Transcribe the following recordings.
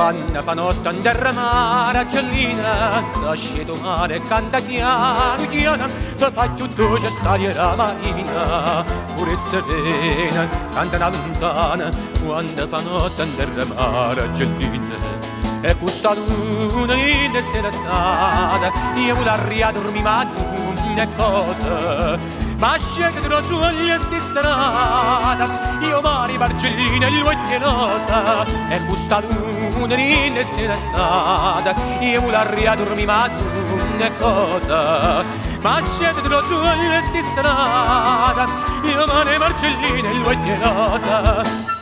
Quando fa notte in terra mare Gellina, s'asceto mare e canta piano piano, se fa più dolce stare la marina, pure serena, canta da lontana. Quando fa notte in terra mare Gellina, e questa luna in sera stata, io voglio a dormire ma non è cosa, ma scelgo sulle stesse strada, io mari Marcellina e lui è rosa, e questa luna in sera stata, io voglio a dormire ma non è cosa, ma scelgo sulle stesse strada, io mari Marcellina e lui è rosa.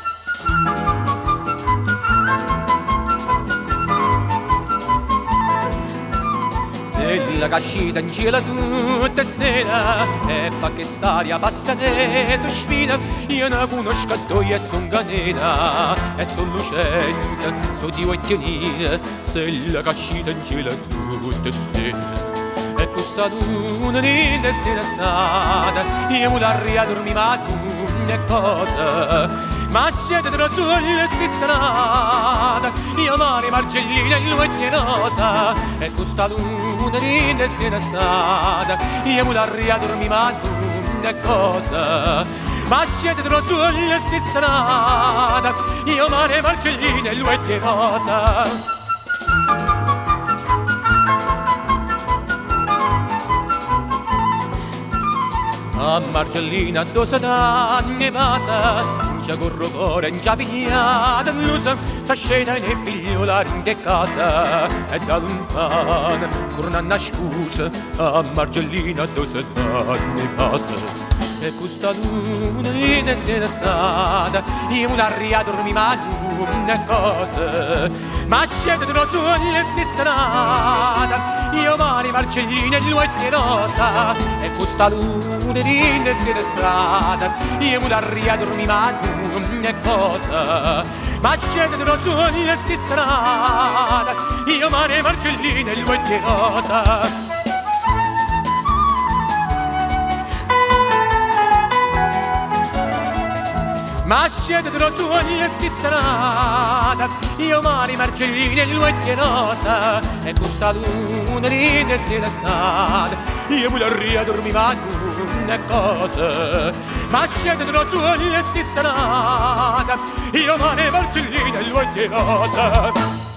La cascita in cielo tutta sera e fa che staria passa ne sospira. Io ne conosco due e son canena e son lucente, so di occhianina. Se la cascita in cielo tutta sera e questa luna in sera stata, io voglio a dormire ma non è cosa, ma siete sulle stesse strade, io mare Marcellina e lui è rosa, e questa luna in sera stata, io voglio a dormire ma non è cosa, ma siete sulle stesse strade, io mare Marcellina e lui è rosa. A Marcellina dove d'anni passa, c'è corro cuore in già pigliata l'usa, sta scena in figliola in che casa, e da lontana tornano a scusa, a Marcellina dove d'anni passa. E questa luna in sera stata, io voglio a dormire ma non è cosa, ma scelgo sulle stesse strade, io mari Marcellina e lui è rosa, e questa luna in sera strada, io voglio a dormire ma non è cosa, ma scelgo sulle stesse strade, io mari Marcellina e lui è rosa. Ma scende sulle stesse strade, io mari Marcellina e lui è rosa, e questa luna in sera stata, io voglio a dormire ma non è cosa, ma scende sulle stesse strade, io mari Marcellina e lui è rosa.